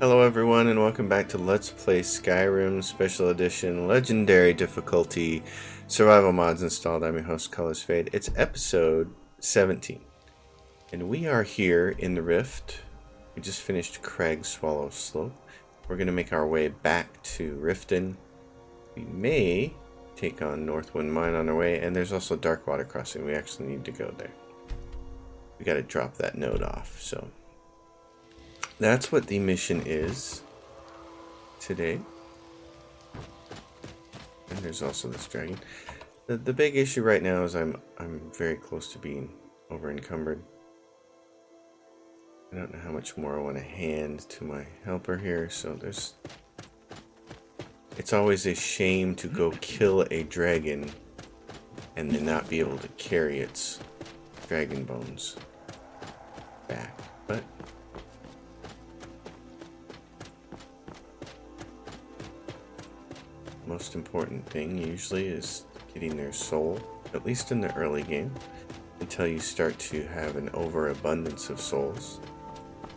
Hello everyone and welcome back to Let's Play Skyrim Special Edition Legendary Difficulty Survival Mods Installed. I'm your host, Colors Fade. It's episode 17. And we are here in the Rift. We just finished Crag Swallow Slope. We're going to make our way back to Riften. We may take on Northwind Mine on our way, and there's also Darkwater Crossing. We actually need to go there. We got to drop that node off, so that's what the mission is today. And there's also this dragon. The big issue right now is I'm very close to being over encumbered. I don't know how much more I want to hand to my helper here, so it's always a shame to go kill a dragon and then not be able to carry its dragon bones back. But most important thing usually is getting their soul, at least in the early game, until you start to have an overabundance of souls.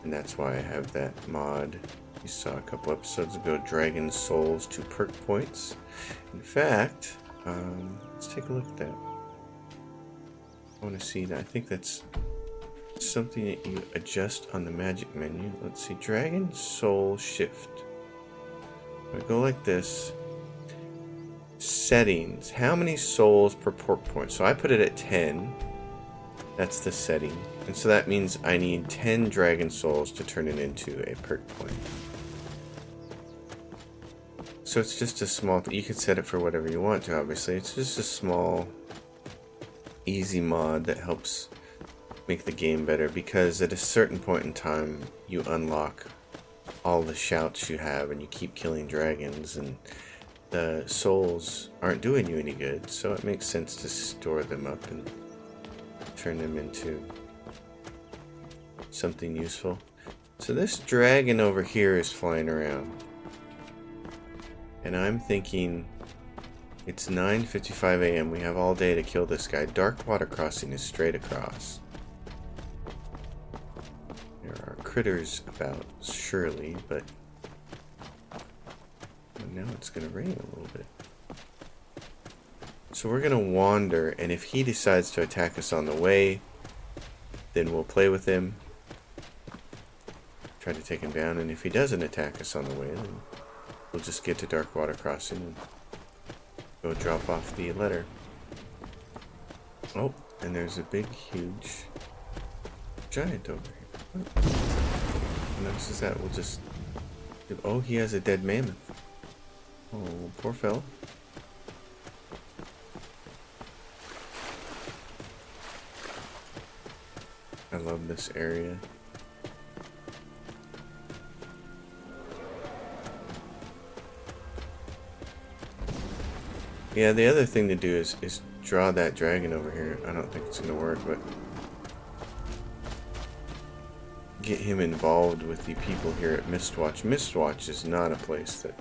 And that's why I have that mod you saw a couple episodes ago, Dragon Souls to perk points. In fact, let's take a look at that. I want to see that. I think that's something that you adjust on the magic menu. Let's see, Dragon Soul Shift. I go like this. Settings. How many souls per perk point? So I put it at 10. That's the setting. And so that means I need 10 dragon souls to turn it into a perk point. So it's just a small... You can set it for whatever you want to, obviously. It's just a small, easy mod that helps make the game better. Because at a certain point in time, you unlock all the shouts you have and you keep killing dragons. And the souls aren't doing you any good, so it makes sense to store them up and turn them into something useful. So this dragon over here is flying around, and I'm thinking it's 9:55 a.m. We have all day to kill this guy. Darkwater Crossing is straight across. There are critters about, surely, but now it's going to rain a little bit. So we're going to wander, and if he decides to attack us on the way, then we'll play with him. Try to take him down, and if he doesn't attack us on the way, then we'll just get to Darkwater Crossing and go drop off the letter. Oh, and there's a big, huge giant over here. Oh. Notices that we'll just... Oh, he has a dead mammoth. Oh, poor fellow. I love this area. Yeah, the other thing to do is draw that dragon over here. I don't think it's going to work, but get him involved with the people here at Mistwatch. Mistwatch is not a place that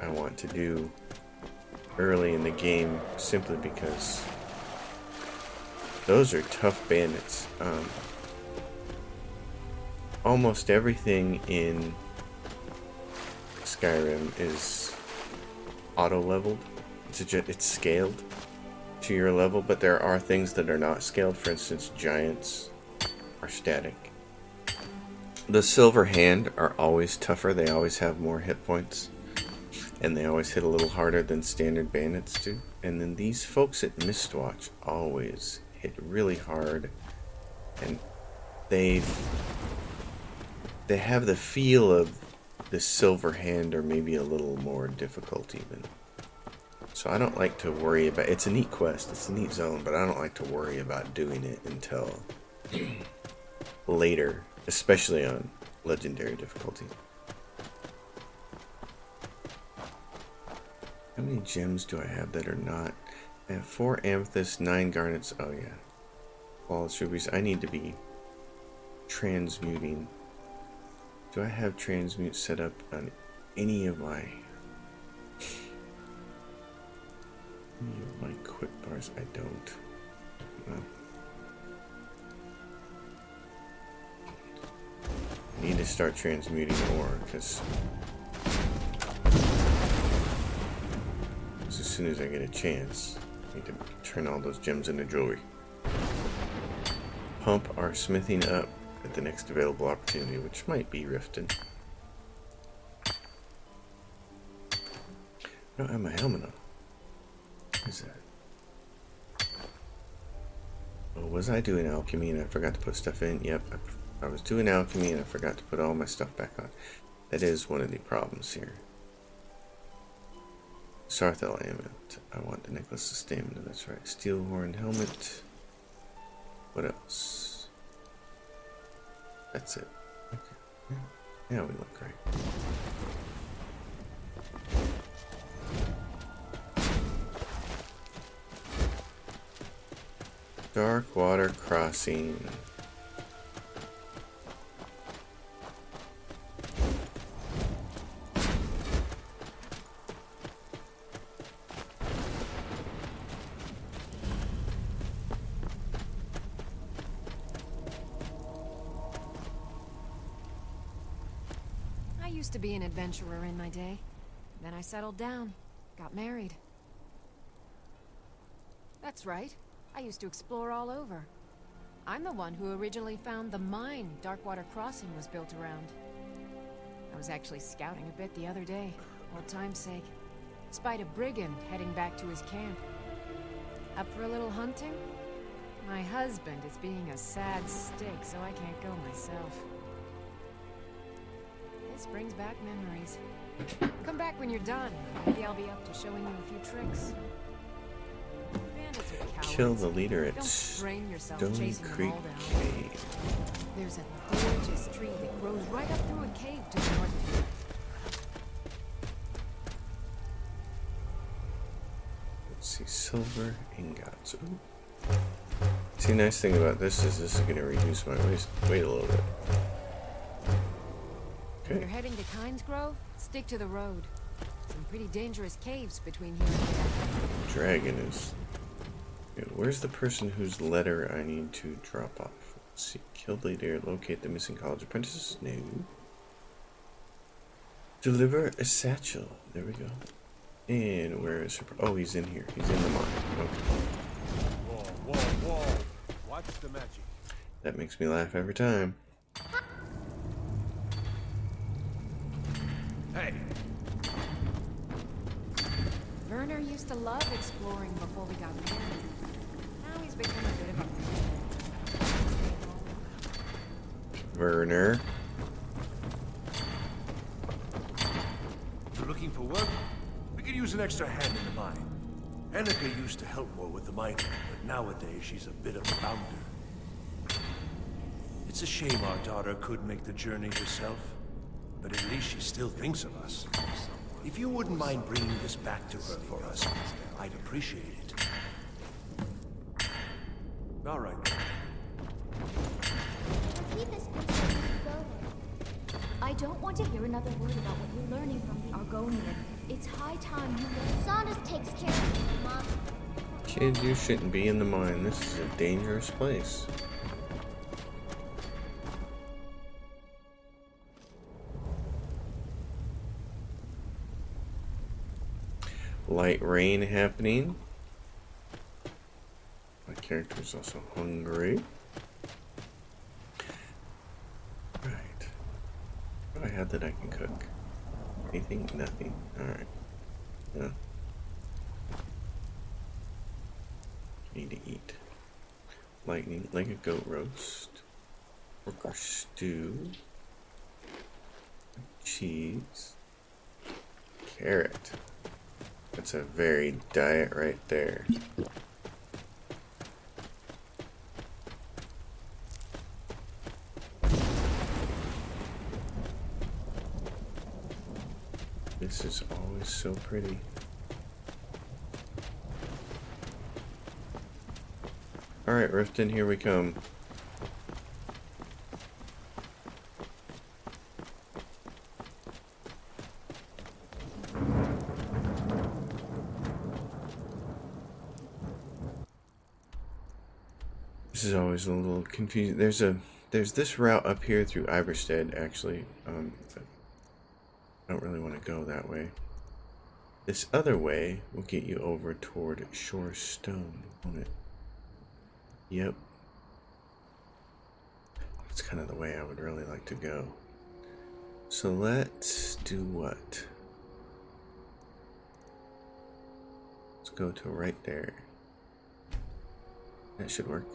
I want to do early in the game, simply because those are tough bandits. Almost everything in Skyrim is auto-leveled. It's scaled to your level, but there are things that are not scaled. For instance, giants are static. The Silver Hand are always tougher. They always have more hit points. And they always hit a little harder than standard bandits do. And then these folks at Mistwatch always hit really hard. And they have the feel of the Silver Hand, or maybe a little more difficult even. So I don't like to worry about... It's a neat quest, it's a neat zone, but I don't like to worry about doing it until later. Especially on legendary difficulty. How many gems do I have that are not? I have 4 amethysts, 9 garnets. Oh yeah. Flawless rubies. I need to be transmuting. Do I have transmute set up on any of my quick bars? I don't. No. Need to start transmuting ore, because as soon as I get a chance, I need to turn all those gems into jewelry. Pump our smithing up at the next available opportunity, which might be Riften. I don't have my helmet on. What is that? Oh, was I doing alchemy and I forgot to put stuff in? Yep, I was doing alchemy and I forgot to put all my stuff back on. That is one of the problems here. Sarthel amulet. I want the necklace of stamina, that's right. Steel horn helmet. What else? That's it. Okay. Yeah, we look great. Dark water crossing. I used to be an adventurer in my day. Then I settled down, got married. That's right. I used to explore all over. I'm the one who originally found the mine Darkwater Crossing was built around. I was actually scouting a bit the other day, old time's sake. Spied a brigand heading back to his camp. Up for a little hunting? My husband is being a sad stick, so I can't go myself. This brings back memories. Come back when you're done. Maybe I'll be up to showing you a few tricks. Kill the leader at Stony Creek Cave. There's a gorgeous tree that grows right up through a cave to the north of here. Let's see, silver ingots. Ooh. See, nice thing about this is going to reduce my weight a little bit. Okay. When you're heading to Kynes Grove, stick to the road. Some pretty dangerous caves between here and there. Dragon is... Where's the person whose letter I need to drop off? Let's see. Kill the leader, locate the missing college apprentices. No. Deliver a satchel. There we go. And where is her? Oh, he's in here. He's in the mine. Okay. Whoa. What's the magic? That makes me laugh every time. Hey. Werner used to love exploring before we got married. Now he's become a bit of a... Werner. You're looking for work? We could use an extra hand in the mine. Annika used to help more with the mining, but nowadays she's a bit of a bounder. It's a shame our daughter couldn't make the journey herself, but at least she still thinks of us. If you wouldn't mind bringing this back to her for us, I'd appreciate it. All right. Keep this person when you go there. I don't want to hear another word about what you're learning from the Argonian. It's high time you learn. Saunders takes care of you, Mom. Kid, you shouldn't be in the mine. This is a dangerous place. Light rain happening. My character's also hungry. Right. What do I have that I can cook? Anything? Nothing. Alright. Yeah. Need to eat. Lightning, like a goat roast. Worker stew. Cheese. Carrot. That's a varied diet right there. This is always so pretty. Alright, Riften, here we come. This is always a little confusing. There's a there's this route up here through Iverstead, actually. But I don't really want to go that way. This other way will get you over toward Shore Stone, won't it? Yep. That's kind of the way I would really like to go. So let's do what? Let's go to right there. That should work.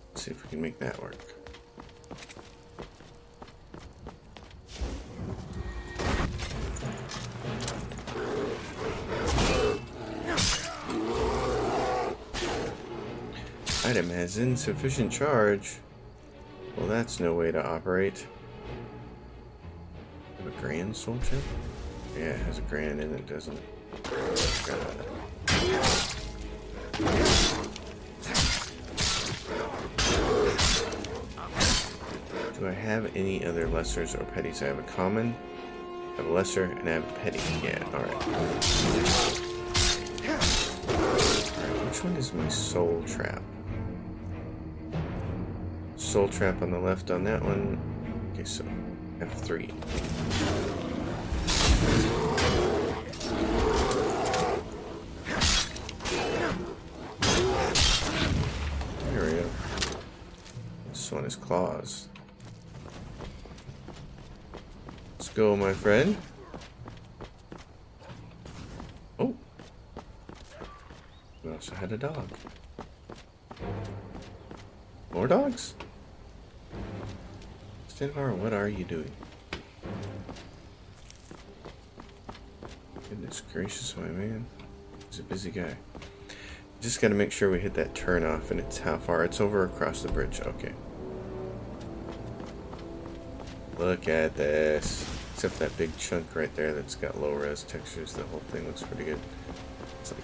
Let's see if we can make that work. Item has insufficient charge. Well, that's no way to operate. Have a grand soul chip? Yeah, it has a grand in it, doesn't it? Do I have any other lessers or petties? I have a common, I have a lesser, and I have a petty. Yeah, alright. Alright, which one is my soul trap? Soul trap on the left on that one. Okay, so F3. There we go. This one is claws. Let's go, my friend. Oh. We also had a dog. More dogs? Stenvar, what are you doing? Goodness gracious, my man. He's a busy guy. Just gotta make sure we hit that turn off, and it's how far? It's over across the bridge. Okay. Look at this. Except for that big chunk right there that's got low res textures. The whole thing looks pretty good. It's like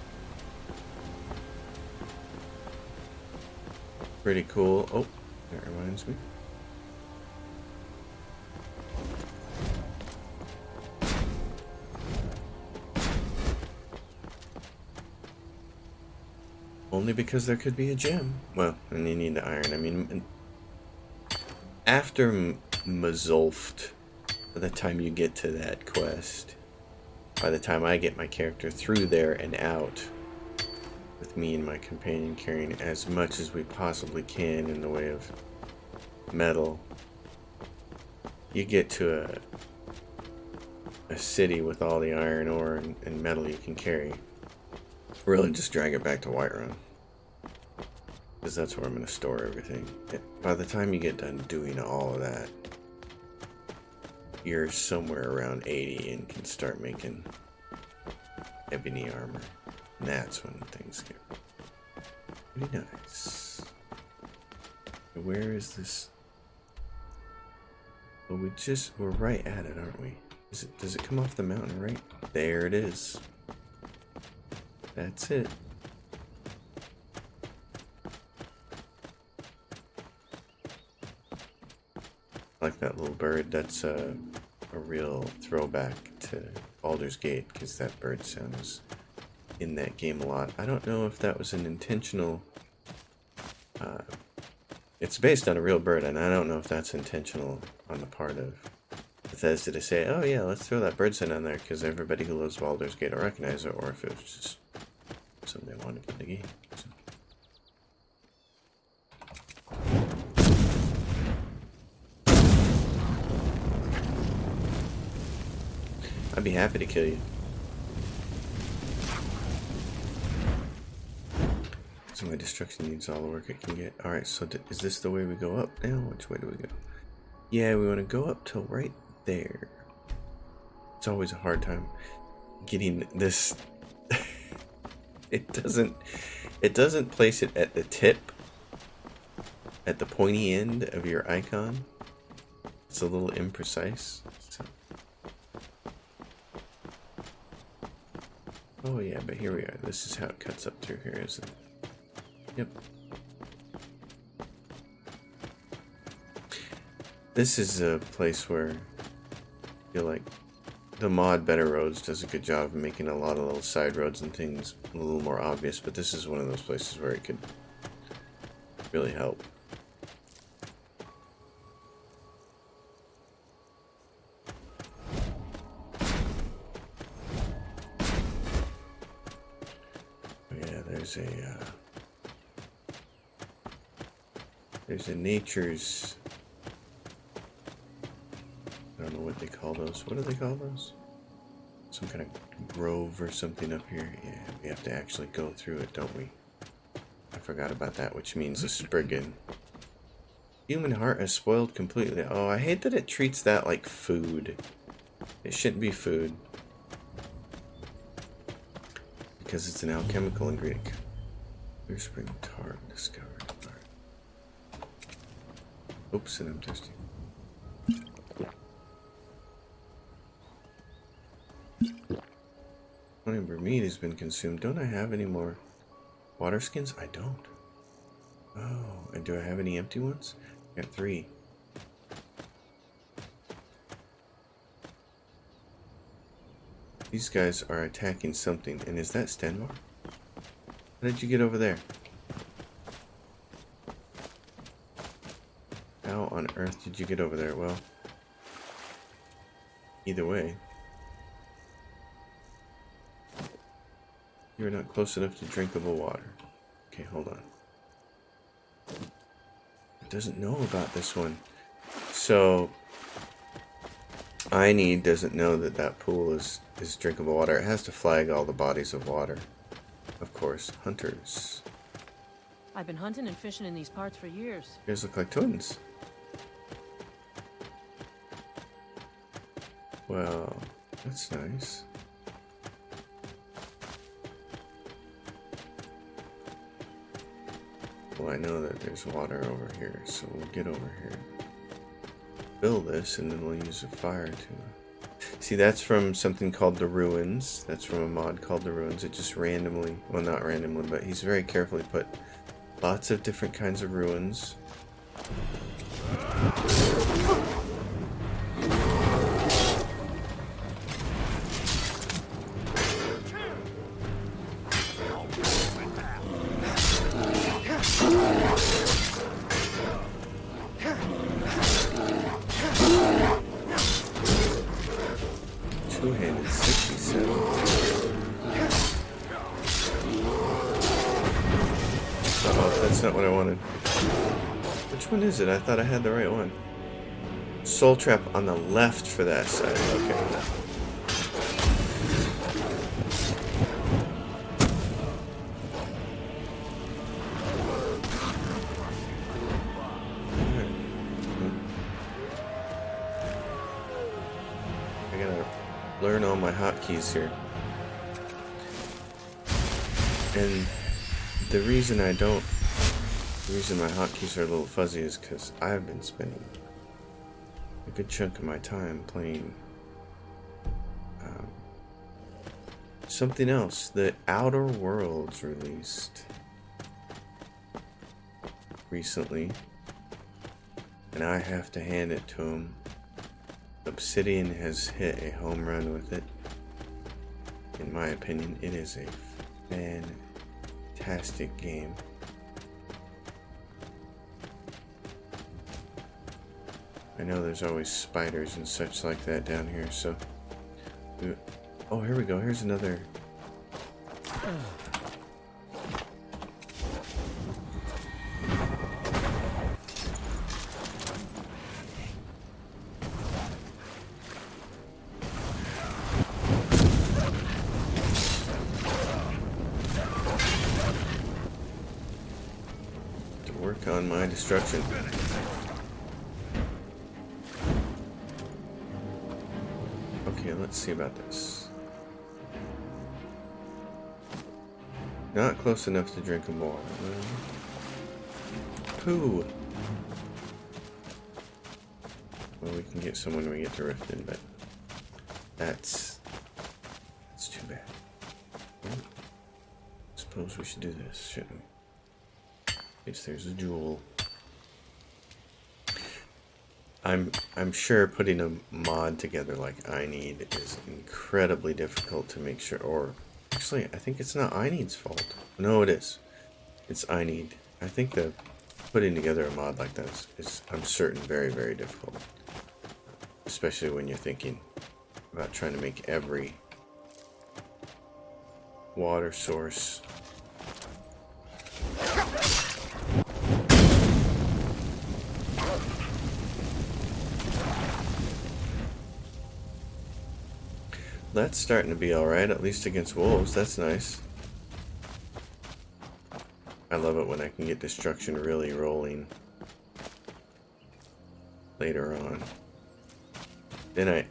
pretty cool. Oh, that reminds me. Only because there could be a gem. Well, and you need the iron. I mean, after Mazulft, by the time you get to that quest, by the time I get my character through there and out, with me and my companion carrying as much as we possibly can in the way of metal, you get to a city with all the iron ore and metal you can carry. Really just drag it back to Whiterun, because that's where I'm going to store everything. By the time you get done doing all of that, you're somewhere around 80 and can start making ebony armor. And that's when things get pretty nice. Where is this? Well, we're right at it, aren't we? Does it come off the mountain right? There it is. That's it. I like that little bird. That's a real throwback to Baldur's Gate, because that bird sound is in that game a lot. I don't know if that was an intentional... it's based on a real bird, and I don't know if that's intentional on the part of Bethesda to say, oh yeah, let's throw that bird sound on there because everybody who loves Baldur's Gate will recognize it, or if it was just something they wanted in the game. So. I'd be happy to kill you. So my destruction needs all the work it can get. Alright, so is this the way we go up now? Which way do we go? Yeah, we want to go up till right there. It's always a hard time getting this. It doesn't place it at the tip, at the pointy end of your icon. It's a little imprecise. So. Oh yeah, but here we are. This is how it cuts up through here, isn't it? Yep. This is a place where I feel like the mod Better Roads does a good job of making a lot of little side roads and things a little more obvious, but this is one of those places where it could really help. Yeah, there's a nature's, I don't know what they call those. What do they call those? Some kind of grove or something up here. Yeah, we have to actually go through it, don't we? I forgot about that, which means a Spriggan. Human heart is spoiled completely. Oh, I hate that it treats that like food. It shouldn't be food. Because it's an alchemical ingredient. Clear spring tar discovered. Right. Oops, and I'm thirsty. Amber meat has been consumed. Don't I have any more water skins? I don't. Oh, and do I have any empty ones? I got 3. These guys are attacking something, and is that Stenvar? How did you get over there? How on earth did you get over there? Well, either way, you're not close enough to drinkable water. Okay, hold on. It doesn't know about this one. So doesn't know that that pool is drinkable water. It has to flag all the bodies of water. Of course, hunters. I've been hunting and fishing in these parts for years. You guys look like twins. Well, that's nice. Well, I know that there's water over here, so we'll get over here. Fill this, and then we'll use a fire to... See, that's from something called The Ruins. That's from a mod called The Ruins. It just randomly... Well, not randomly, but he's very carefully put lots of different kinds of ruins. Two-handed 67. Uh-oh, that's not what I wanted. Which one is it? I thought I had the right one. Soul Trap on the left for that side. Okay. I gotta learn all my hotkeys here. And the reason my hotkeys are a little fuzzy is because I've been spending a good chunk of my time playing something else. The Outer Worlds released recently, and I have to hand it to them. Obsidian has hit a home run with it. In my opinion, it is a fantastic game. I know there's always spiders and such like that down here, so... Oh, here we go. Here's another... to work on my destruction. Okay, let's see about this. Not close enough to drink more. Poo. Well, we can get some when we get to Riften, but that's too bad. Well, suppose we should do this, shouldn't we? Yes, there's a jewel. I'm sure putting a mod together like I Need is incredibly difficult to make sure, or actually I think it's not I Need's fault. No, it is. It's I Need. I think the putting together a mod like that is I'm certain, very, very difficult. Especially when you're thinking about trying to make every water source that's starting to be alright, at least against wolves. That's nice. I love it when I can get destruction really rolling later on. Then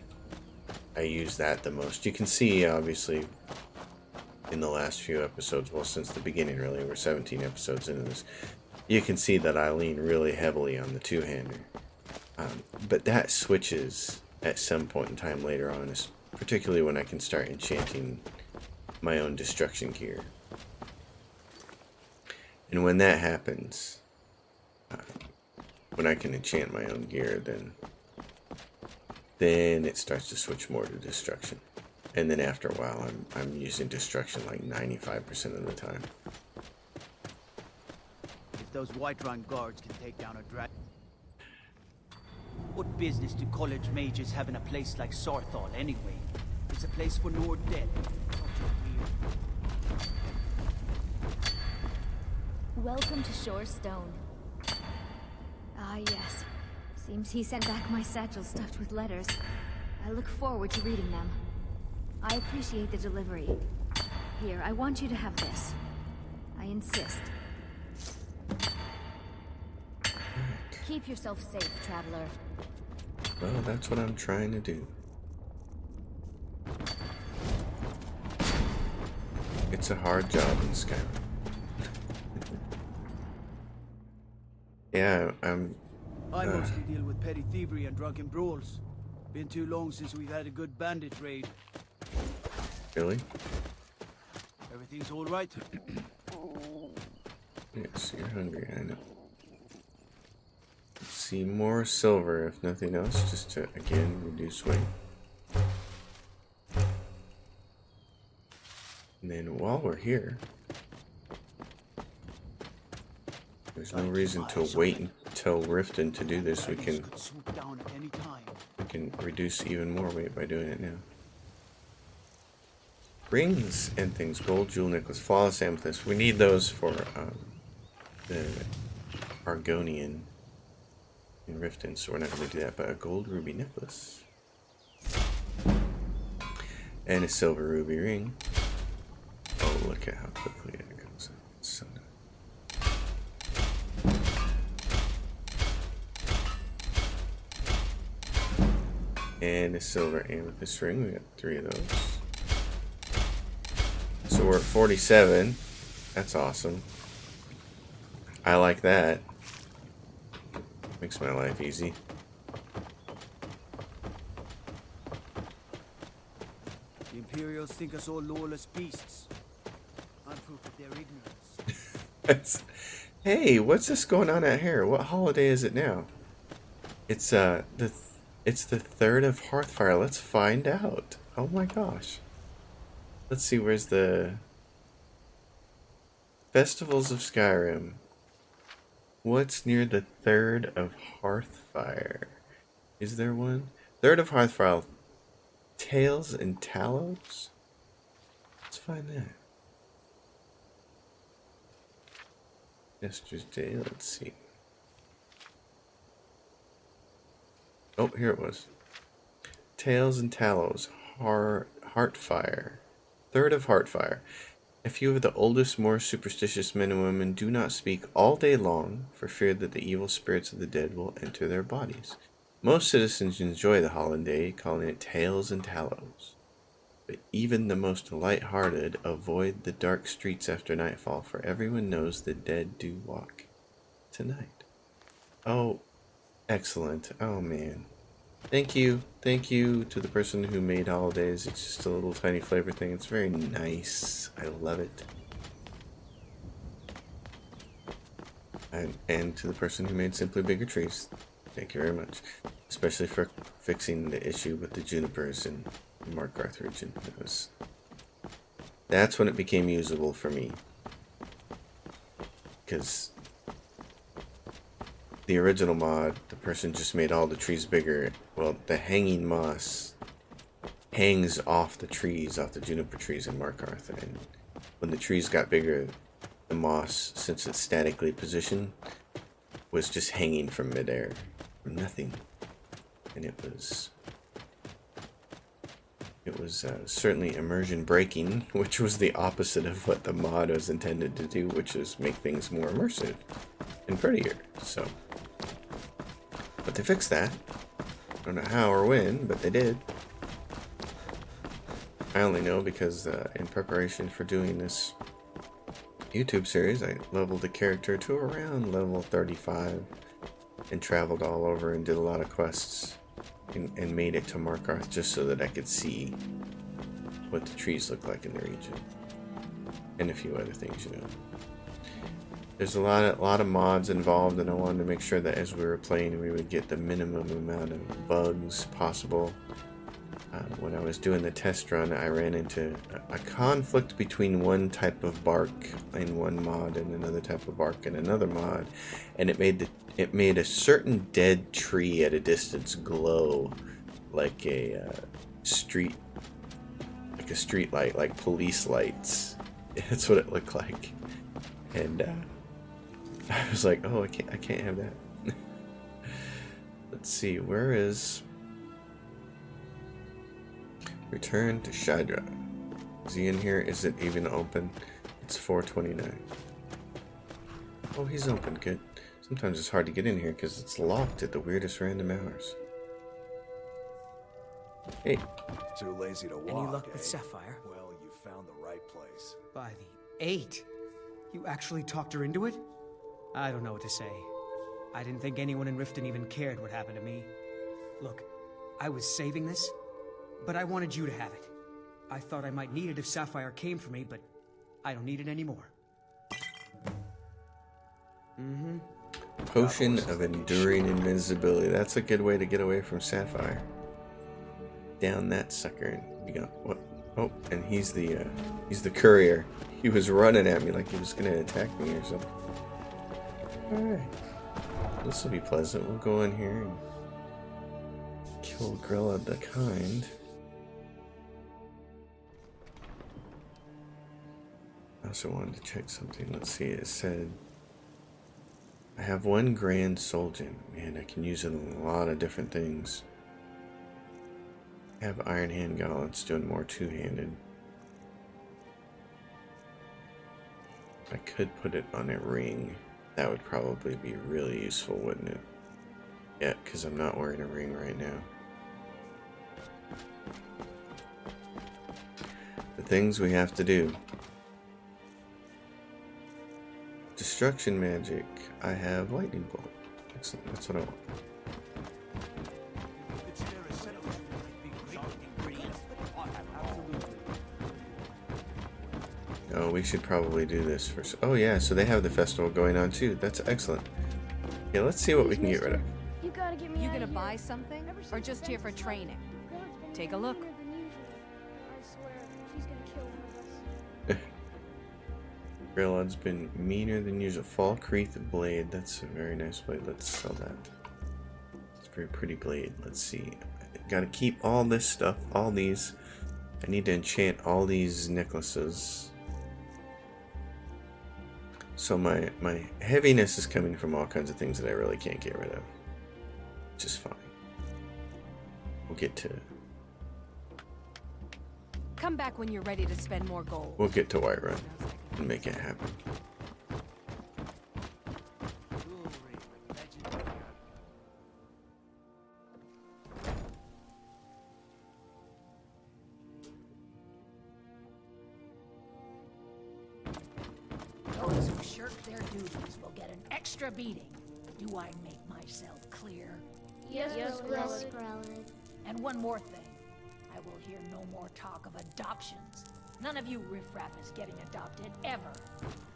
I use that the most. You can see, obviously, in the last few episodes, well, since the beginning, really, we're 17 episodes into this, you can see that I lean really heavily on the two-hander. But that switches at some point in time later on, particularly when I can start enchanting my own destruction gear. And when that happens, when I can enchant my own gear, then it starts to switch more to destruction. And then after a while, I'm using destruction like 95% of the time. If those Whiterun guards can take down a dragon, what business do college mages have in a place like Sarthal anyway? It's a place for Nord dead. Welcome to Shorestone. Ah, yes. Seems he sent back my satchel stuffed with letters. I look forward to reading them. I appreciate the delivery. Here, I want you to have this. I insist. Keep yourself safe, traveler. Well, that's what I'm trying to do. It's a hard job in Skyrim. Yeah, I mostly deal with petty thievery and drunken brawls. Been too long since we've had a good bandit raid. Really? Everything's all right? Yes, you're hungry, I know. Let's see, more silver, if nothing else, just to, again, reduce weight. And then while we're here, there's no reason to wait until Riften to do this. We can reduce even more weight by doing it now. Rings and things, gold, jewel, necklace, flawless amethyst. We need those for the Argonian in Riften, so we're not going to do that. But a gold ruby necklace and a silver ruby ring. Oh, look at how quickly it goes. It's so nice. And a silver amethyst ring. We got 3 of those. So we're at 47. That's awesome. I like that. Makes my life easy. The Imperials think us all lawless beasts. I'm proof of their ignorance. Hey, what's this going on out here? What holiday is it now? It's the 3rd of Hearthfire. Let's find out. Oh my gosh. Let's see, where's the Festivals of Skyrim? What's near the 3rd of Hearthfire? Is there one? 3rd of Hearthfire. Tales and Talos? Let's find that. Yesterday, let's see. Oh, here it was. Tales and Talos. Heartfire. 3rd of Heartfire. A few of the oldest, more superstitious men and women do not speak all day long for fear that the evil spirits of the dead will enter their bodies. Most citizens enjoy the holiday, calling it Tales and Talos. But even the most light-hearted avoid the dark streets after nightfall, for everyone knows the dead do walk tonight. Oh, excellent. Oh, man. Thank you. Thank you to the person who made holidays. It's just a little tiny flavor thing. It's very nice. I love it. And to the person who made Simply Bigger Trees. Thank you very much. Especially for fixing the issue with the junipers in Mark Garth region. That's when it became usable for me. Because the original mod, the person just made all the trees bigger. Well, the hanging moss hangs off the trees, off the juniper trees in Markarth, and when the trees got bigger, the moss, since it's statically positioned, was just hanging from midair, from nothing, and it was certainly immersion breaking, which was the opposite of what the mod was intended to do, which is make things more immersive and prettier. So, but they fixed that. I don't know how or when, but they did. I only know because in preparation for doing this YouTube series, I leveled the character to around level 35 and traveled all over and did a lot of quests and made it to Markarth just so that I could see what the trees look like in the region and a few other things, you know. There's a lot of mods involved, and I wanted to make sure that as we were playing we would get the minimum amount of bugs possible. When I was doing the test run, I ran into a conflict between one type of bark in one mod and another type of bark in another mod, and it made a certain dead tree at a distance glow like a street light, like police lights. That's what it looked like, and I was like, oh, I can't have that. Let's see, where is return to Shadra? Is he in here? Is it even open? It's 4:29. Oh, he's open. Good. Sometimes it's hard to get in here because it's locked at the weirdest random hours. Hey. Too lazy to walk. Any luck with eh? Sapphire? Well, you found the right place. By the 8. You actually talked her into it? I don't know what to say. I didn't think anyone in Riften even cared what happened to me. Look, I was saving this, but I wanted you to have it. I thought I might need it if Sapphire came for me, but I don't need it anymore. Potion of enduring invincibility. That's a good way to get away from Sapphire. Down that sucker, and you go, what? Oh, and he's the courier. He was running at me like he was gonna attack me or something. Alright. This will be pleasant. We'll go in here and kill Grelod the Kind. I also wanted to check something. Let's see, it said I have one grand soul gem. Man, I can use it on a lot of different things. I have Iron Hand Gauntlets doing more two-handed. I could put it on a ring. That would probably be really useful, wouldn't it? Yeah, because I'm not wearing a ring right now. The things we have to do. Destruction magic. I have lightning bolt. Excellent. That's what I want. Oh, we should probably do this first. Oh yeah, so they have the festival going on too. That's excellent. Yeah, let's see what we can get rid of. You gotta get me You out gonna of here. buy something, Ever since or the just here for fence was up, training? Grelod's been Take a look. meaner than usual. I swear, she's gonna kill one of us. Grelod's been meaner than usual. Falkreath blade. That's a very nice blade. Let's sell that. It's a very pretty blade. Let's see. Gotta keep all this stuff. All these. I need to enchant all these necklaces. So my heaviness is coming from all kinds of things that I really can't get rid of. Which is fine. We'll get to Come back when you're ready to spend more gold. Whiterun and make it happen. Those who shirk their duties will get an extra beating. Do I make myself clear? Yes, Grelod. And one more thing. I will hear no more talk of adoptions. None of you riffraff is getting adopted, ever.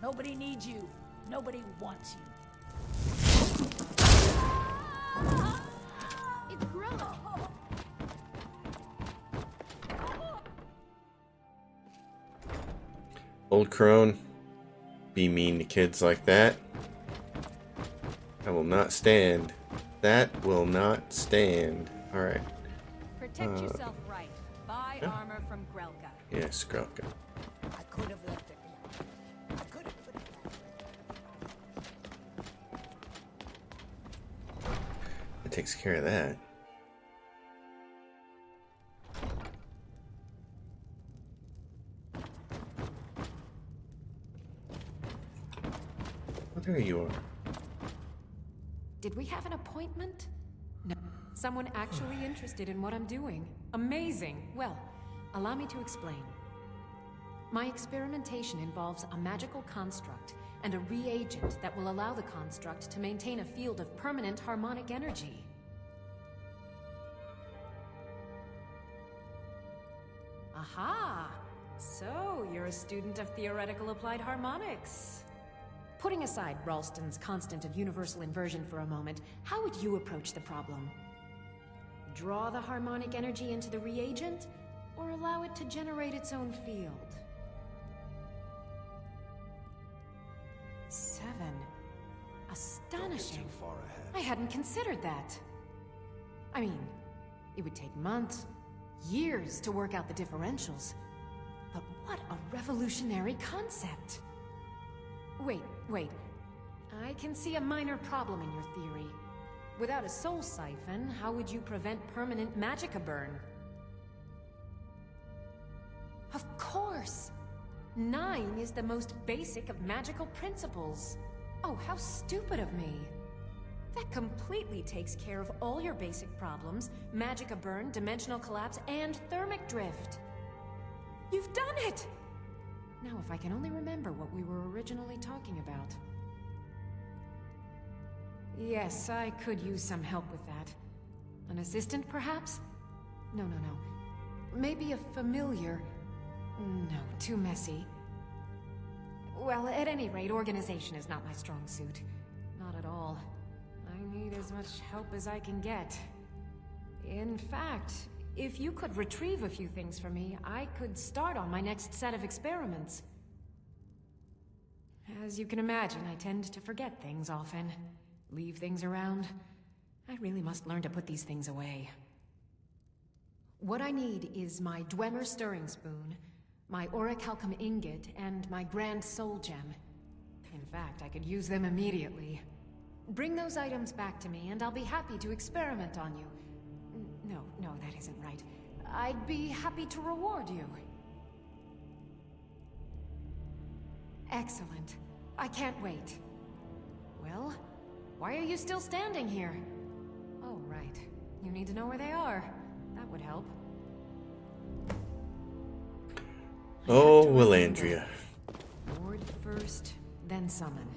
Nobody needs you. Nobody wants you. It's Grelod. Old crone. Be mean to kids like that. I will not stand. That will not stand. Alright. Protect yourself right. Buy armor from Grelka. Yes, Grelka. I could have left it behind. I could have put it back. It takes care of that. Oh, there you are. Did we have an appointment? No. Someone actually interested in what I'm doing. Amazing. Well, allow me to explain. My experimentation involves a magical construct and a reagent that will allow the construct to maintain a field of permanent harmonic energy. Aha! So, you're a student of theoretical applied harmonics. Putting aside Ralston's constant of universal inversion for a moment, how would you approach the problem? Draw the harmonic energy into the reagent, or allow it to generate its own field? 7. Astonishing. Too far ahead. I hadn't considered that. I mean, it would take months, years to work out the differentials. But what a revolutionary concept! Wait. I can see a minor problem in your theory. Without a soul siphon, how would you prevent permanent magicka burn? Of course! 9 is the most basic of magical principles. Oh, how stupid of me. That completely takes care of all your basic problems: magicka burn, dimensional collapse, and thermic drift. You've done it! Now, if I can only remember what we were originally talking about. Yes, I could use some help with that. An assistant, perhaps? No. Maybe a familiar. No, too messy. Well, at any rate, organization is not my strong suit. Not at all. I need as much help as I can get. In fact, if you could retrieve a few things for me, I could start on my next set of experiments. As you can imagine, I tend to forget things often. Leave things around. I really must learn to put these things away. What I need is my Dwemer stirring spoon, my orichalcum ingot, and my grand soul gem. In fact, I could use them immediately. Bring those items back to me, and I'll be happy to experiment on you. No, that isn't right. I'd be happy to reward you. Excellent. I can't wait. Well, why are you still standing here? Oh, right. You need to know where they are. That would help. Oh, Willandria. Ward first, then summon.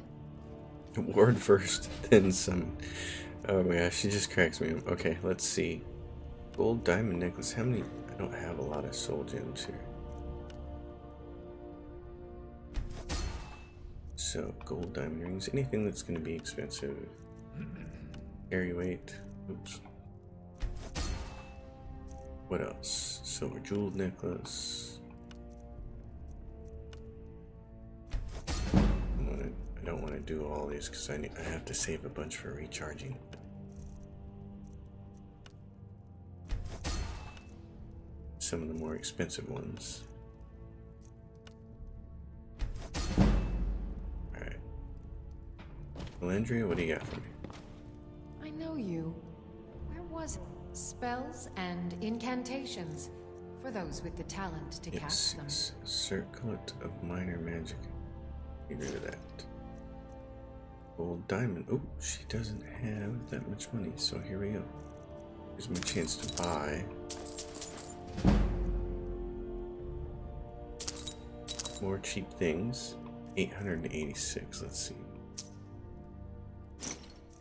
Ward first, then summon. Oh my gosh, she just cracks me up. Okay, let's see. Gold diamond necklace. How many? I don't have a lot of soul gems here. So, gold diamond rings. Anything that's going to be expensive. Carry weight. Oops. What else? Silver jeweled necklace. I don't want to do all these because I have to save a bunch for recharging. Some of the more expensive ones. Alright. Willandria, what do you got for me? I know you. Where was it? Spells and incantations. For those with the talent to cast them. Yes, circlet of minor magic. Get rid of that. Gold diamond. Oh, she doesn't have that much money, so here we go. Here's my chance to buy. More cheap things. 886, let's see.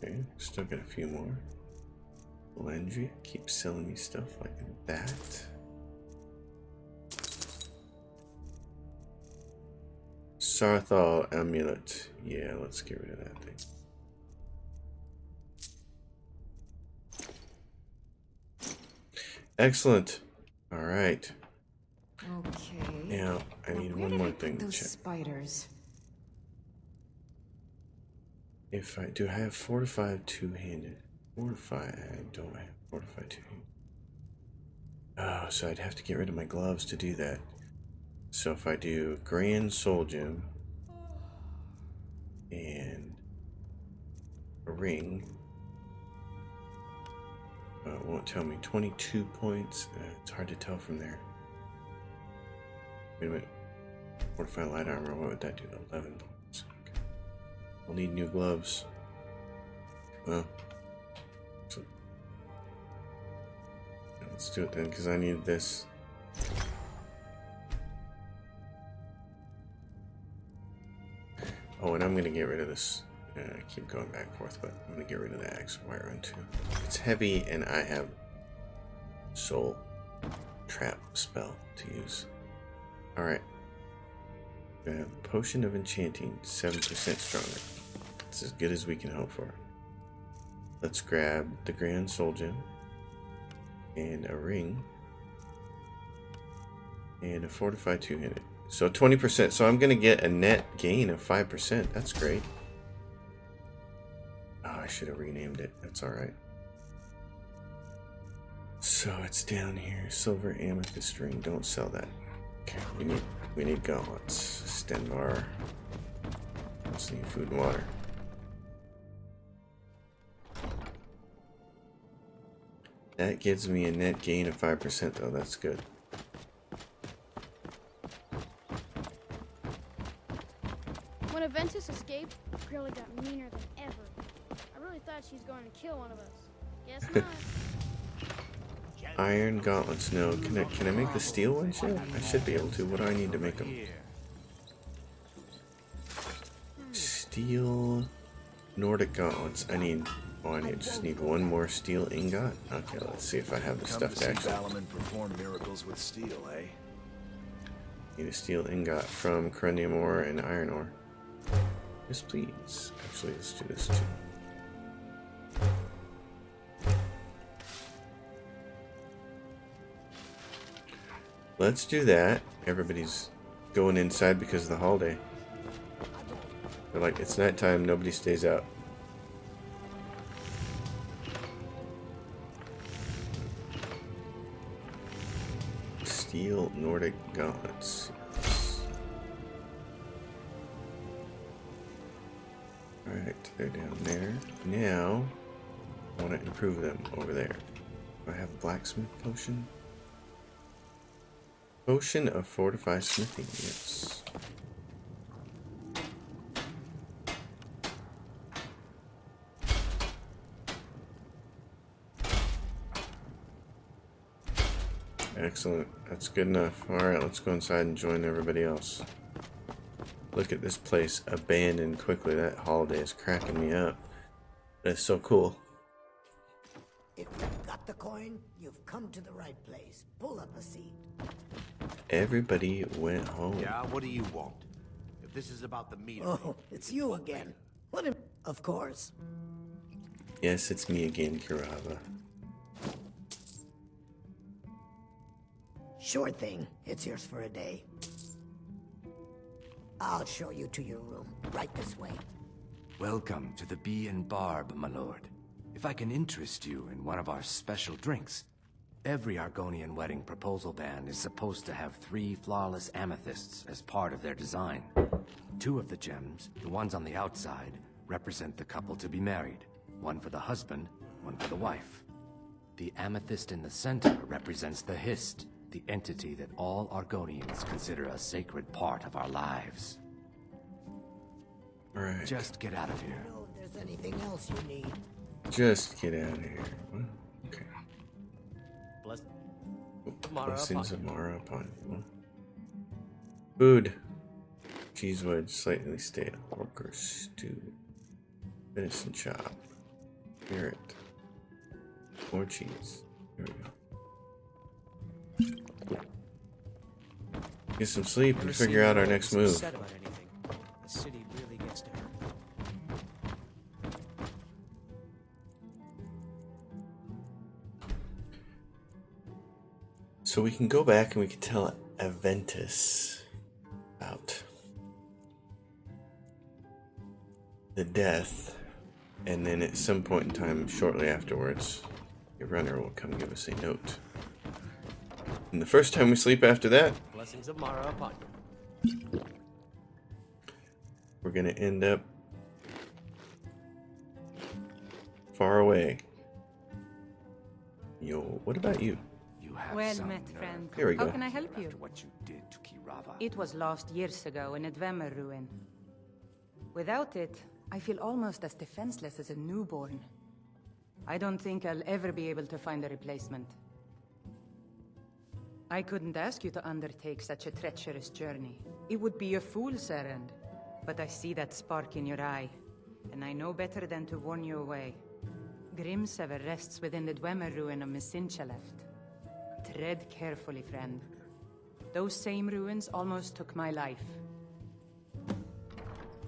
Okay, still got a few more. Willandria keeps selling me stuff like that. Sarthal amulet. Yeah, let's get rid of that thing. Excellent. All right. Okay. Now, I need Where one did more I put thing to those check. spiders. If I do, I have fortified two-handed. Fortified, I don't have fortified two-handed. Oh, so I'd have to get rid of my gloves to do that. So if I do Grand Soul Gem and a ring, it won't tell me. 22 points. It's hard to tell from there. Wait a minute. Fortified light armor, what would that do? 11 points. Okay. I'll need new gloves. Well, so let's do it then, because I need this. Oh, and I'm going to get rid of this. I keep going back and forth, but I'm going to get rid of the axe wire run too. It's heavy, and I have soul trap spell to use. Alright. Potion of Enchanting, 7% stronger. It's as good as we can hope for. Let's grab the Grand Soul Gem and a ring and a fortified two-handed. So 20%. So I'm going to get a net gain of 5%. That's great. Oh, I should have renamed it. That's alright. So it's down here. Silver amethyst ring. Don't sell that. Okay, we need gauntlets. Stenbar. Let's need food and water. That gives me a net gain of 5% though. That's good. When Aventus escaped, Grelod got meaner than ever. I really thought she was going to kill one of us. Guess not. Iron gauntlets. No. Can I make the steel ones yet? I should be able to. What do I need to make them? Steel Nordic gauntlets. I just need one more steel ingot. Okay, let's see if I have the stuff to actually. Valaman perform miracles with steel, eh? Need a steel ingot from corundum ore and iron ore. Yes, please. Actually, let's do this too. Let's do that. Everybody's going inside because of the holiday. They're like, it's nighttime, nobody stays out. Steel Nordic gauntlets. Yes. Alright, they're down there. Now, I want to improve them over there. Do I have a blacksmith potion? Potion of fortified smithing, yes. Excellent. That's good enough. Alright, let's go inside and join everybody else. Look at this place abandoned quickly. That holiday is cracking me up. That's so cool. If you've got the coin, you've come to the right place. Pull up a seat. Everybody went home. Yeah, what do you want? If this is about the meat. Oh, it's you again. Of course. Yes, it's me again, Kirava. Sure thing. It's yours for a day. I'll show you to your room. Right this way. Welcome to the Bee and Barb, my lord. If I can interest you in one of our special drinks, every Argonian wedding proposal band is supposed to have 3 flawless amethysts as part of their design. 2 of the gems, the ones on the outside, represent the couple to be married. One for the husband, one for the wife. The amethyst in the center represents the Hist, the entity that all Argonians consider a sacred part of our lives. Alright. Just get out of here. Know if there's anything else you need. Just get out of here. What? Okay. Blessings of Mara upon you. Food. Cheese wedge, slightly stale. Pork or stew. Venison chop. Carrot. More cheese. Here we go. Get some sleep and figure out our next move. Said about anything. The city really gets to her. So we can go back and we can tell Aventus about the death And then at some point in time, shortly afterwards, your runner will come give us a note. And the first time we sleep after that, Blessings of Mara upon you. we're gonna end up far away. Yo, what about you? You have Well some met, nerve friend. Here we How go. can I help you? after what you did to Kirava. It was lost years ago in a Dwemer ruin. Without it, I feel almost as defenseless as a newborn. I don't think I'll ever be able to find a replacement. I couldn't ask you to undertake such a treacherous journey. It would be a fool's errand. But I see that spark in your eye, and I know better than to warn you away. Grimsever rests within the Dwemer ruin of Misinchaleft. Tread carefully, friend. Those same ruins almost took my life.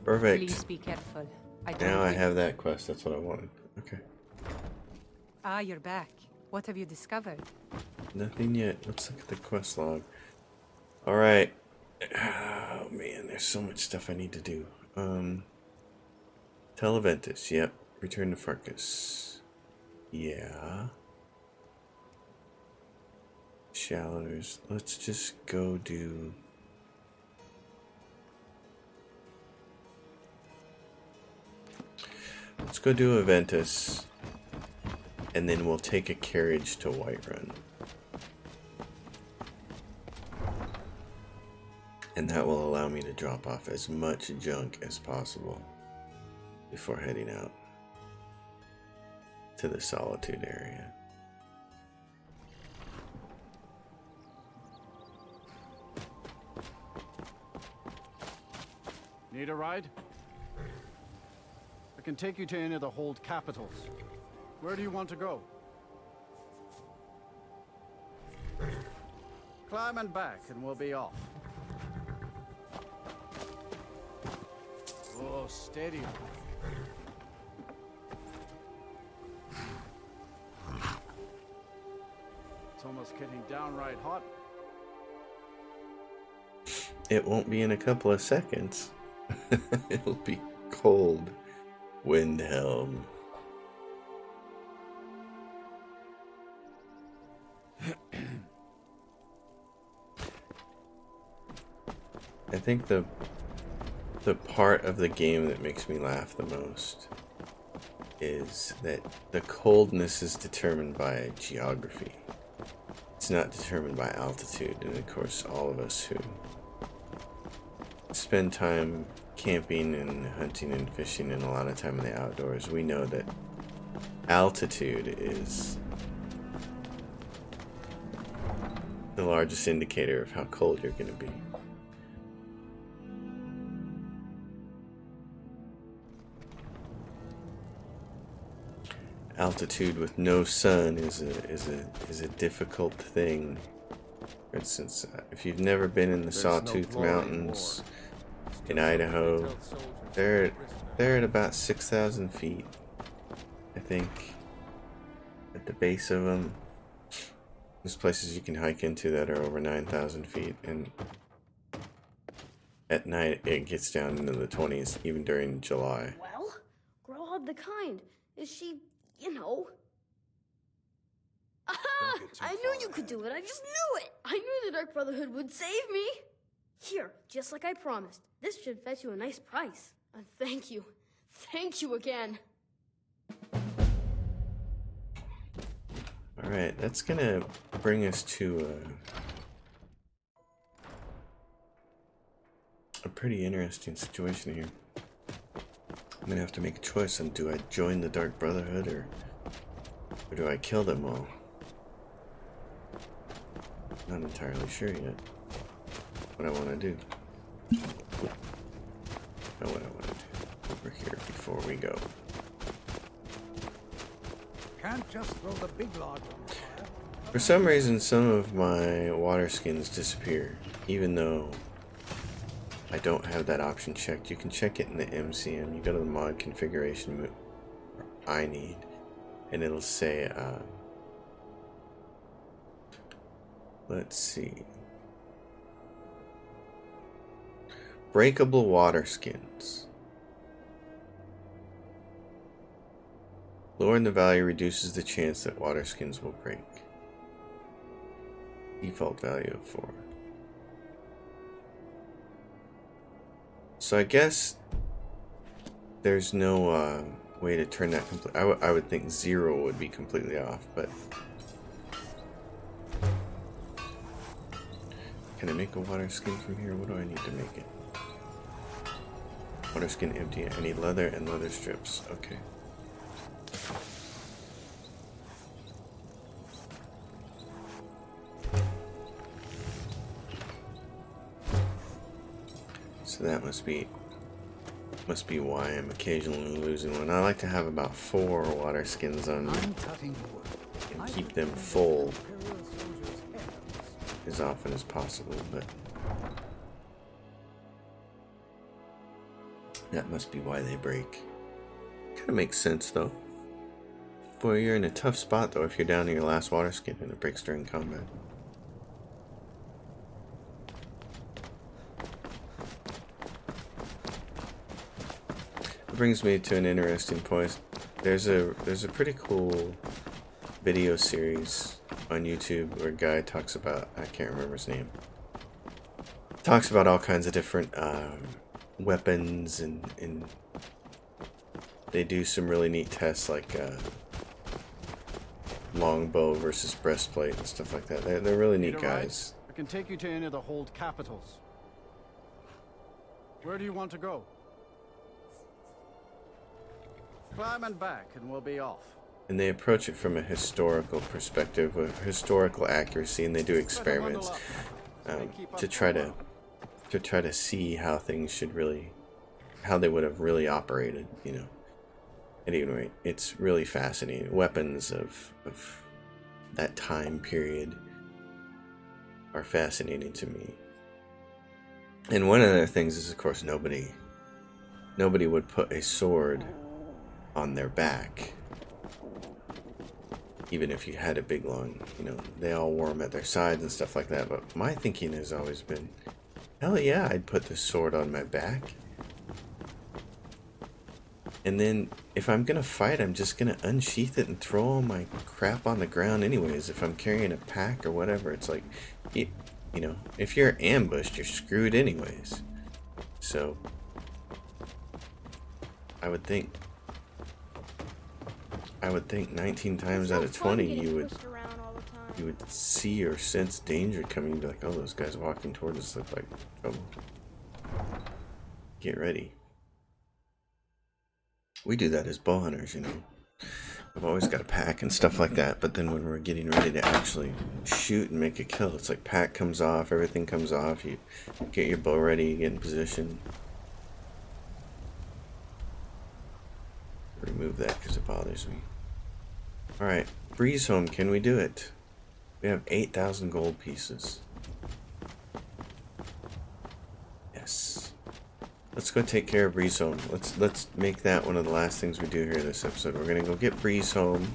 Perfect. Please be careful. Now I have that quest. That's what I wanted. Okay. Ah, you're back. What have you discovered? Nothing yet. Let's look at the quest log. Alright. Oh man, there's so much stuff I need to do. Televentus, yep. Return to Farkas. Yeah. Shallows. Let's just go do... Let's go do Aventus. And then we'll take a carriage to Whiterun. And that will allow me to drop off as much junk as possible before heading out to the Solitude area. Need a ride? I can take you to any of the hold capitals. Where do you want to go? Climb and back and we'll be off. Oh, steady. It's almost getting downright hot. It won't be in a couple of seconds. It'll be cold. Windhelm. I think the part of the game that makes me laugh the most is that the coldness is determined by geography. It's not determined by altitude, and of course all of us who spend time camping and hunting and fishing and a lot of time in the outdoors, we know that altitude is the largest indicator of how cold you're going to be. Altitude with no sun is a difficult thing. For instance, if you've never been in the Sawtooth Mountains in Idaho, they're at about 6,000 feet, I think, at the base of them. There's places you can hike into that are over 9,000 feet, and at night it gets down into the 20s, even during July. Well, Grelod the Kind. Is she, you know... Aha! I knew you could do it. I just knew it. I knew the Dark Brotherhood would save me. Here, just like I promised. This should fetch you a nice price. And thank you. Thank you again. Alright, that's gonna bring us to a pretty interesting situation here. I'm gonna have to make a choice on, do I join the Dark Brotherhood or do I kill them all? Not entirely sure yet what I want to do. Know what I want to do over here before we go. Can't just throw the big log on the fire. For some reason, some of my water skins disappear, even though I don't have that option checked. You can check it in the MCM. You go to the mod configuration I need, and it'll say, let's see, breakable water skins. Lowering the value reduces the chance that water skins will break. Default value of 4. So I guess there's no way to turn that complete. I would think 0 would be completely off, but can I make a water skin from here? What do I need to make it? Water skin empty. I need leather and leather strips. Okay. So that must be why I'm occasionally losing one. I like to have about 4 water skins on me and keep them full as often as possible, but that must be why they break. Kind of makes sense though. Boy, you're in a tough spot though if you're down to your last water skin and it breaks during combat. It brings me to an interesting point. There's a pretty cool video series on YouTube where a guy talks about, I can't remember his name, talks about all kinds of different weapons and they do some really neat tests like longbow versus breastplate and stuff like that. They're really neat guys. I can take you to any of the hold capitals. Where do you want to go? Climb and back and we'll be off. And they approach it from a historical perspective, with historical accuracy, and they do experiments to try to see how things should really, how they would have really operated, you know. At any rate, it's really fascinating. Weapons of that time period are fascinating to me. And one of the things is, of course, nobody would put a sword on their back. Even if you had a big long, you know, they all wore them at their sides and stuff like that. But my thinking has always been, hell yeah, I'd put the sword on my back. And then if I'm gonna fight, I'm just gonna unsheath it and throw all my crap on the ground anyways. If I'm carrying a pack or whatever, it's like, you know, if you're ambushed, you're screwed anyways. So I would think 19 times out of 20 you would see or sense danger coming. You'd be like, oh, those guys walking towards us look like trouble. Get ready. We do that as bow hunters, you know. We've always got a pack and stuff like that, but then when we're getting ready to actually shoot and make a kill, it's like pack comes off, everything comes off, you get your bow ready, you get in position. Remove that because it bothers me. Alright, Breeze Home, can we do it? We have 8,000 gold pieces. Yes. Let's go take care of Breeze Home. Let's make that one of the last things we do here this episode. We're gonna go get Breeze Home.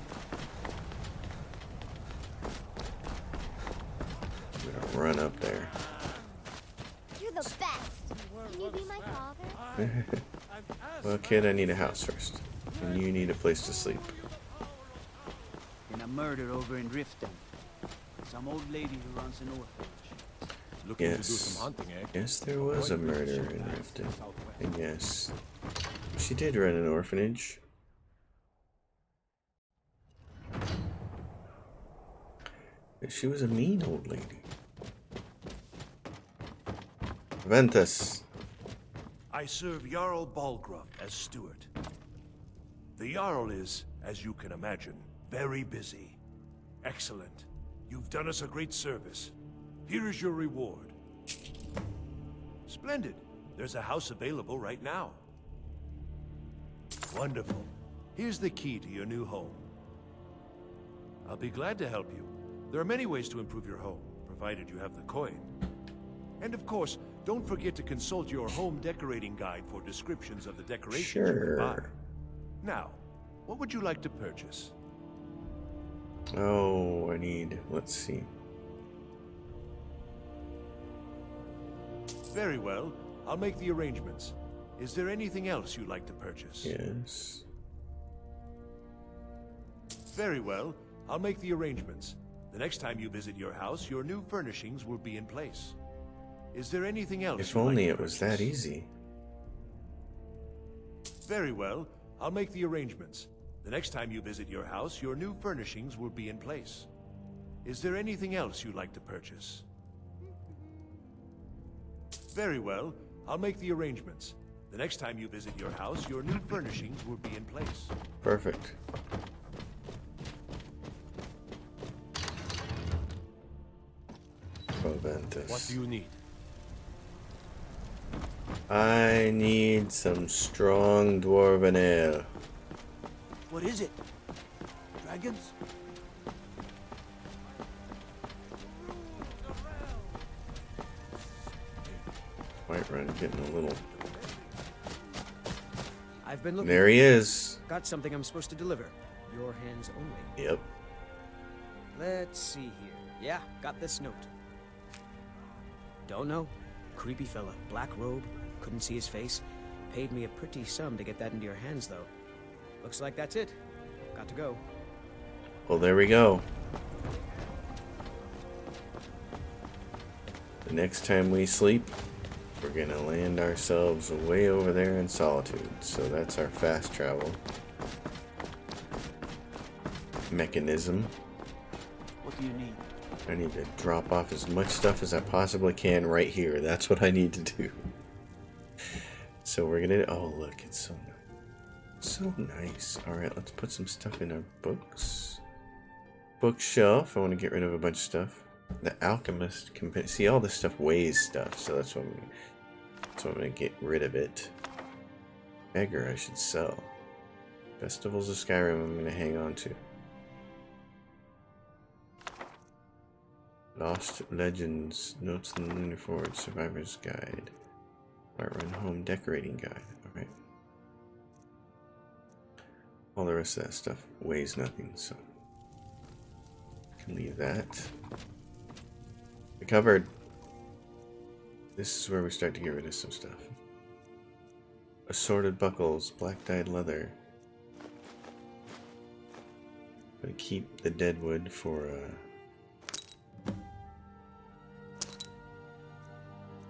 We're gonna run up there. You're the best. Can you be my father? Well, kid, I need a house first. And you need a place to sleep. In a murder over in Riften. Some old lady who runs an orphanage. Looking to do some hunting, eh? Yes, there was a murder in Riften. And yes, she did run an orphanage. But she was a mean old lady. Ventus. I serve Jarl Balgruff as steward. The Jarl is, as you can imagine, very busy. Excellent. You've done us a great service. Here is your reward. Splendid. There's a house available right now. Wonderful. Here's the key to your new home. I'll be glad to help you. There are many ways to improve your home, provided you have the coin. And of course, don't forget to consult your home decorating guide for descriptions of the decorations you can buy. Now, what would you like to purchase? Oh, I need, let's see. Very well. I'll make the arrangements. Is there anything else you'd like to purchase? Yes. Very well. I'll make the arrangements. The next time you visit your house, your new furnishings will be in place. Is there anything else? If only it was that easy. Very well. I'll make the arrangements. The next time you visit your house, your new furnishings will be in place. Is there anything else you'd like to purchase? Very well. I'll make the arrangements. The next time you visit your house, your new furnishings will be in place. Perfect. Proventus. What do you need? I need some strong dwarven ale. What is it? Dragons? Whiterun getting a little... I've been looking. There he is. Got something I'm supposed to deliver. Your hands only. Yep. Let's see here. Yeah, got this note. Don't know. Creepy fella. Black robe. Couldn't see his face. Paid me a pretty sum to get that into your hands, though. Looks like that's it. Got to go. Well, there we go. The next time we sleep, we're gonna land ourselves way over there in Solitude. So that's our fast travel mechanism. What do you need? I need to drop off as much stuff as I possibly can right here. That's what I need to do. So we're gonna... Oh, look, it's so nice. So nice. Alright, let's put some stuff in our books. Bookshelf. I want to get rid of a bunch of stuff. The Alchemist can... See, all this stuff weighs stuff, so that's what I'm gonna get rid of it. Beggar I should sell. Festivals of Skyrim I'm gonna hang on to. Lost Legends, Notes in the Lunar Forge, Survivor's Guide, Whiterun Home Decorating Guide. Okay. All the rest of that stuff weighs nothing, so I can leave that. The cupboard. This is where we start to get rid of some stuff. Assorted buckles, black dyed leather. Gonna keep the deadwood for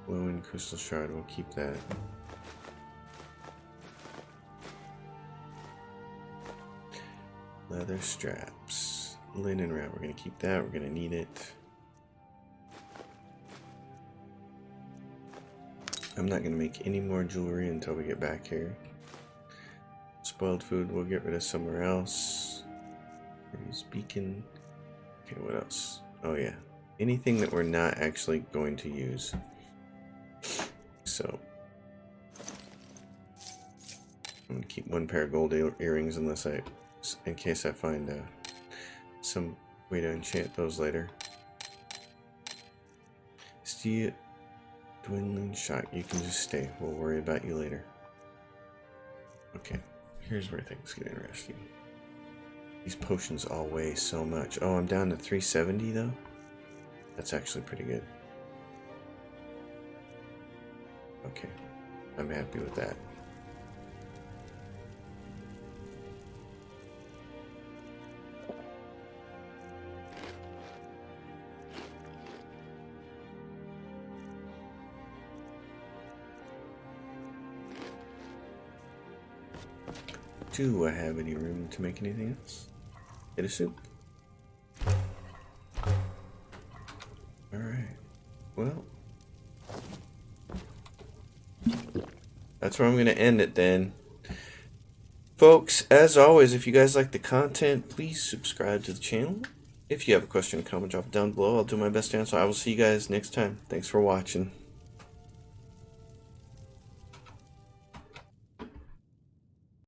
glowing crystal shard, we'll keep that. Leather straps. Linen wrap, we're gonna keep that, we're gonna need it. I'm not gonna make any more jewelry until we get back here. Spoiled food, we'll get rid of somewhere else. Use beacon. Okay, what else? Oh yeah. Anything that we're not actually going to use. So I'm gonna keep one pair of gold earrings in case I find some way to enchant those later. Steel dwindling shock. You can just stay. We'll worry about you later. Okay, here's where things get interesting. These potions all weigh so much. Oh, I'm down to 370 though. That's actually pretty good. Okay, I'm happy with that. Do I have any room to make anything else? Get a soup. Alright. Well, that's where I'm going to end it then. Folks, as always, if you guys like the content, please subscribe to the channel. If you have a question or comment, drop it down below. I'll do my best to answer. I will see you guys next time. Thanks for watching.